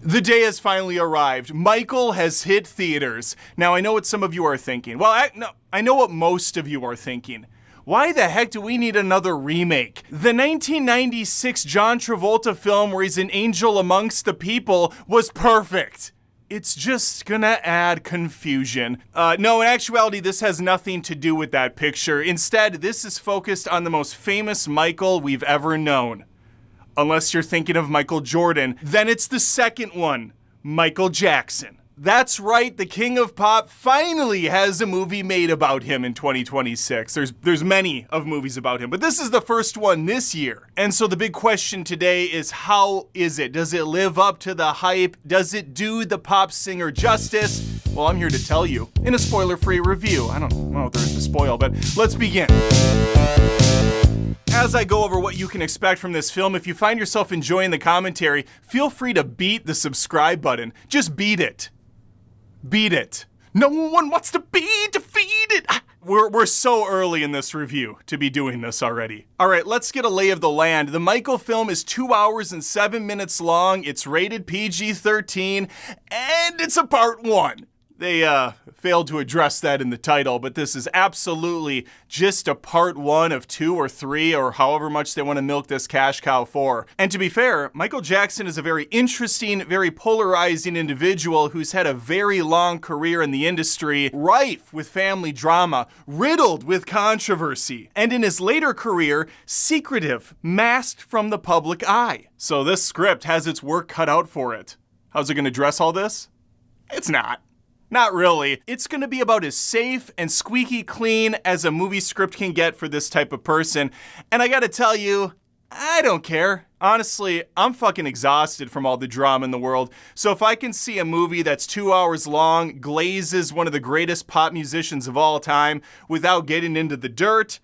The day has finally arrived. Michael has hit theaters. Now, I know what some of you are thinking. Well, I know what most of you are thinking. Why the heck do we need another remake? The 1996 John Travolta film where he's an angel amongst the people was perfect. It's just gonna add confusion. No, in actuality, this has nothing to do with that picture. Instead, this is focused on the most famous Michael we've ever known. Unless you're thinking of Michael Jordan, then it's the second one, Michael Jackson. That's right, the King of Pop finally has a movie made about him in 2026. There's many of movies about him, but this is the first one this year. And so the big question today is, how is it? Does it live up to the hype? Does it do the pop singer justice? Well, I'm here to tell you in a spoiler-free review. I don't know if there is to spoil, but let's begin. As I go over what you can expect from this film, if you find yourself enjoying the commentary, feel free to beat the subscribe button. Just beat it. Beat it. No one wants to be defeated. We're so early in this review to be doing this already. All right, let's get a lay of the land. The Michael film is 2 hours and 7 minutes long. It's rated PG-13, and it's a part 1. They failed to address that in the title, but this is absolutely just a part 1 of 2 or 3 or however much they want to milk this cash cow for. And to be fair, Michael Jackson is a very interesting, very polarizing individual who's had a very long career in the industry, rife with family drama, riddled with controversy, and in his later career, secretive, masked from the public eye. So this script has its work cut out for it. How's it going to address all this? It's not. Not really. It's gonna be about as safe and squeaky clean as a movie script can get for this type of person. And I gotta tell you, I don't care. Honestly, I'm fucking exhausted from all the drama in the world. So if I can see a movie that's 2 hours long, glazes one of the greatest pop musicians of all time without getting into the dirt,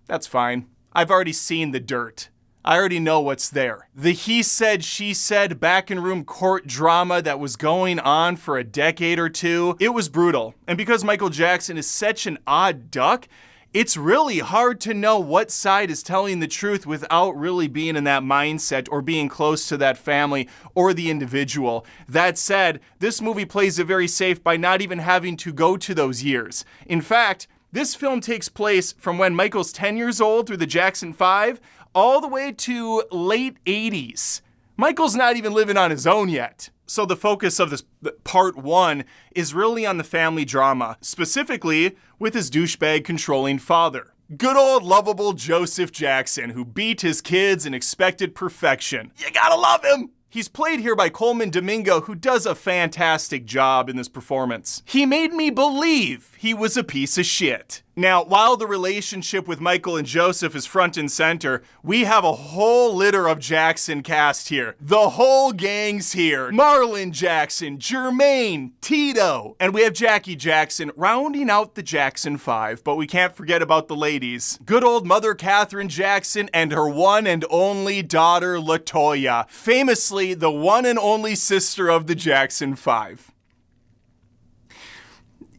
that's fine. I've already seen the dirt. I already know what's there. The he said, she said back in room court drama that was going on for a decade or two, it was brutal. And because Michael Jackson is such an odd duck, it's really hard to know what side is telling the truth without really being in that mindset or being close to that family or the individual. That said, this movie plays it very safe by not even having to go to those years. In fact, this film takes place from when Michael's 10 years old through the Jackson 5, all the way to late 80s. Michael's not even living on his own yet. So the focus of this part 1 is really on the family drama, specifically with his douchebag controlling father. Good old lovable Joseph Jackson, who beat his kids and expected perfection. You gotta love him! He's played here by Colman Domingo, who does a fantastic job in this performance. He made me believe he was a piece of shit. Now, while the relationship with Michael and Joseph is front and center, we have a whole litter of Jackson cast here. The whole gang's here. Marlon Jackson, Jermaine, Tito, and we have Jackie Jackson rounding out the Jackson 5, but we can't forget about the ladies. Good old Mother Catherine Jackson and her one and only daughter, LaToya, famously the one and only sister of the Jackson 5.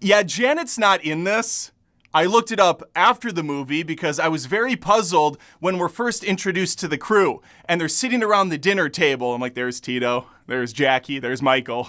Yeah, Janet's not in this. I looked it up after the movie because I was very puzzled when we're first introduced to the crew and they're sitting around the dinner table. I'm like, there's Tito, there's Jackie, there's Michael,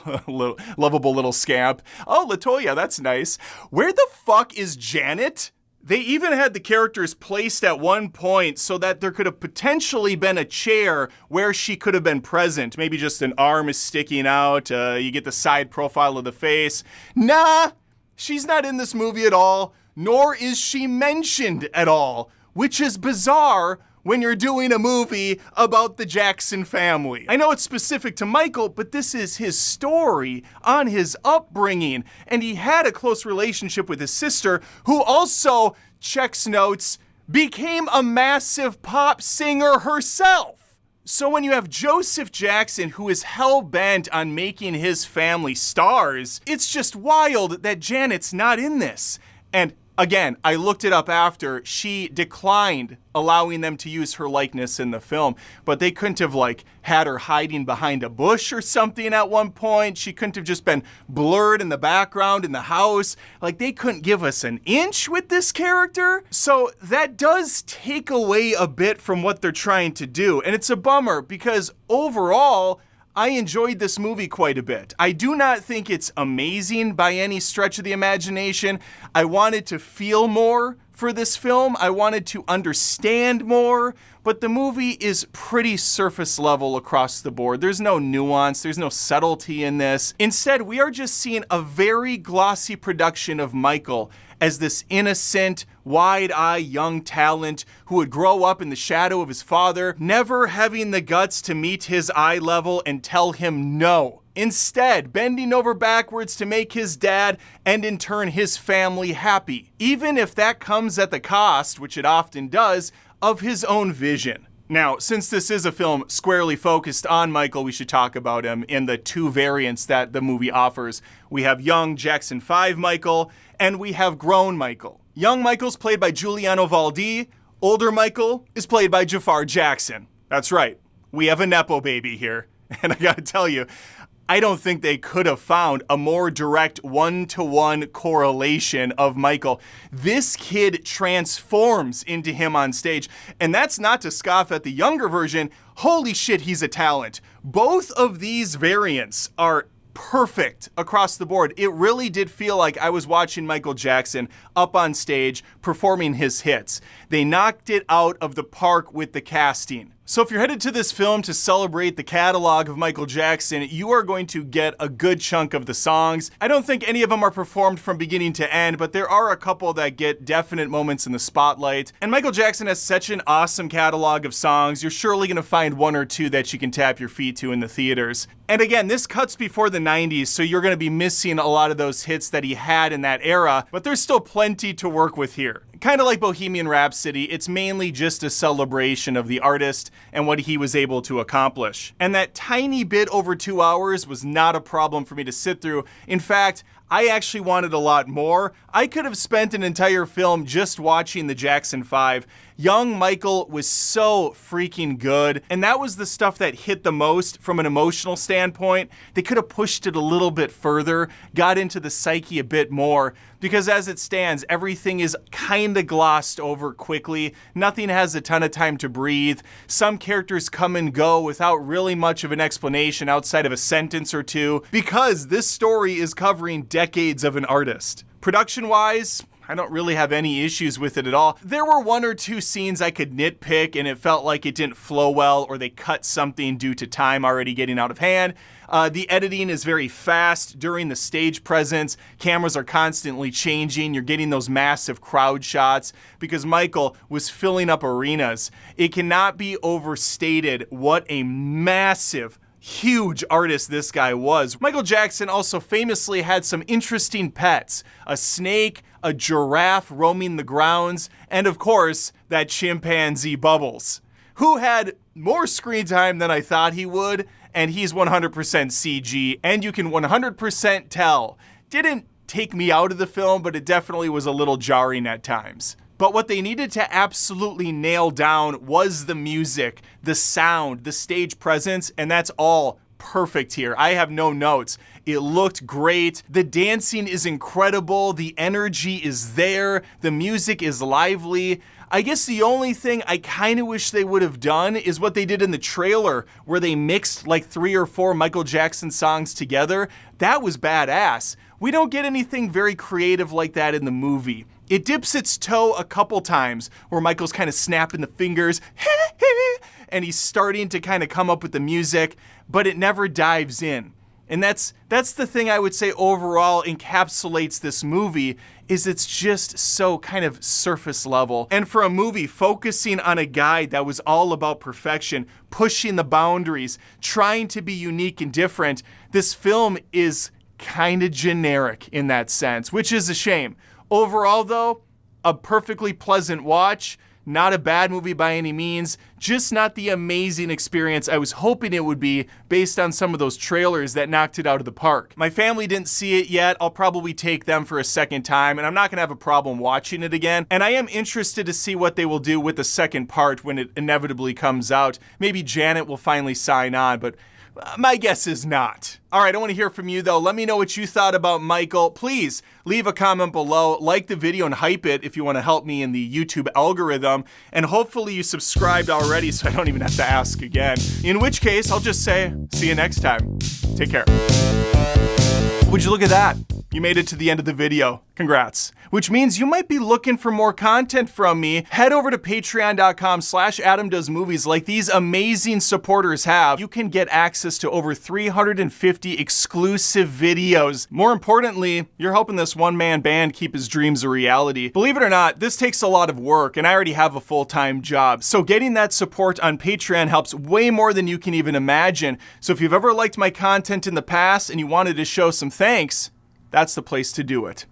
lovable little scamp. Oh, LaToya, that's nice. Where the fuck is Janet? They even had the characters placed at one point so that there could have potentially been a chair where she could have been present. Maybe just an arm is sticking out, you get the side profile of the face. Nah, she's not in this movie at all. Nor is she mentioned at all, which is bizarre when you're doing a movie about the Jackson family. I know it's specific to Michael, but this is his story on his upbringing, and he had a close relationship with his sister, who also, checks notes, became a massive pop singer herself. So when you have Joseph Jackson, who is hell-bent on making his family stars, it's just wild that Janet's not in this. And again, I looked it up after. She declined allowing them to use her likeness in the film, but they couldn't have had her hiding behind a bush or something at one point. She couldn't have just been blurred in the background in the house. They couldn't give us an inch with this character. So that does take away a bit from what they're trying to do. And it's a bummer because overall, I enjoyed this movie quite a bit. I do not think it's amazing by any stretch of the imagination. I wanted to feel more for this film. I wanted to understand more, but the movie is pretty surface level across the board. There's no nuance, there's no subtlety in this. Instead, we are just seeing a very glossy production of Michael as this innocent, wide-eyed young talent who would grow up in the shadow of his father, never having the guts to meet his eye level and tell him no. Instead, bending over backwards to make his dad and in turn his family happy, even if that comes at the cost, which it often does, of his own vision. Now, since this is a film squarely focused on Michael, we should talk about him in the two variants that the movie offers. We have young Jackson 5 Michael, and we have grown Michael. Young Michael's played by Giuliano Valdi. Older Michael is played by Jafar Jackson. That's right, we have a Nepo baby here. And I gotta tell you, I don't think they could have found a more direct one-to-one correlation of Michael. This kid transforms into him on stage, and that's not to scoff at the younger version. Holy shit, he's a talent. Both of these variants are perfect across the board. It really did feel like I was watching Michael Jackson up on stage performing his hits. They knocked it out of the park with the casting. So if you're headed to this film to celebrate the catalog of Michael Jackson, you are going to get a good chunk of the songs. I don't think any of them are performed from beginning to end, but there are a couple that get definite moments in the spotlight. And Michael Jackson has such an awesome catalog of songs, you're surely going to find one or two that you can tap your feet to in the theaters. And again, this cuts before the 90s, so you're going to be missing a lot of those hits that he had in that era, but there's still plenty to work with here. Kind of like Bohemian Rhapsody, it's mainly just a celebration of the artist and what he was able to accomplish. And that tiny bit over 2 hours was not a problem for me to sit through. In fact, I actually wanted a lot more. I could have spent an entire film just watching the Jackson 5. Young Michael was so freaking good, and that was the stuff that hit the most from an emotional standpoint. They could have pushed it a little bit further, got into the psyche a bit more, because as it stands, everything is kind of glossed over quickly. Nothing has a ton of time to breathe. Some characters come and go without really much of an explanation outside of a sentence or two, because this story is covering decades of an artist. Production-wise, I don't really have any issues with it at all. There were one or two scenes I could nitpick and it felt like it didn't flow well or they cut something due to time already getting out of hand. The editing is very fast during the stage presence. Cameras are constantly changing. You're getting those massive crowd shots because Michael was filling up arenas. It cannot be overstated what a massive, huge artist this guy was. Michael Jackson also famously had some interesting pets. A snake, a giraffe roaming the grounds, and of course, that chimpanzee Bubbles, who had more screen time than I thought he would, and he's 100% CG, and you can 100% tell. Didn't take me out of the film, but it definitely was a little jarring at times. But what they needed to absolutely nail down was the music, the sound, the stage presence, and that's all perfect here. I have no notes. It looked great. The dancing is incredible. The energy is there. The music is lively. I guess the only thing I kind of wish they would have done is what they did in the trailer, where they mixed like 3 or 4 Michael Jackson songs together. That was badass. We don't get anything very creative like that in the movie. It dips its toe a couple times where Michael's kind of snapping the fingers, and he's starting to kind of come up with the music, but it never dives in. And that's the thing I would say overall encapsulates this movie, is it's just so kind of surface level. And for a movie focusing on a guy that was all about perfection, pushing the boundaries, trying to be unique and different, this film is kind of generic in that sense, which is a shame. Overall though, a perfectly pleasant watch. Not a bad movie by any means, just not the amazing experience I was hoping it would be based on some of those trailers that knocked it out of the park. My family didn't see it yet. I'll probably take them for a second time, and I'm not gonna have a problem watching it again. And I am interested to see what they will do with the second part when it inevitably comes out. Maybe Janet will finally sign on, but My guess is not. All right, I want to hear from you, though. Let me know what you thought about Michael. Please leave a comment below, like the video, and hype it if you want to help me in the YouTube algorithm. And hopefully you subscribed already so I don't even have to ask again. In which case, I'll just say, see you next time. Take care. Would you look at that? You made it to the end of the video. Congrats. Which means you might be looking for more content from me. Head over to patreon.com/AdamDoesMovies like these amazing supporters have. You can get access to over 350 exclusive videos. More importantly, you're helping this one-man band keep his dreams a reality. Believe it or not, this takes a lot of work, and I already have a full-time job. So getting that support on Patreon helps way more than you can even imagine. So if you've ever liked my content in the past and you wanted to show some thanks, that's the place to do it.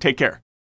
Take care.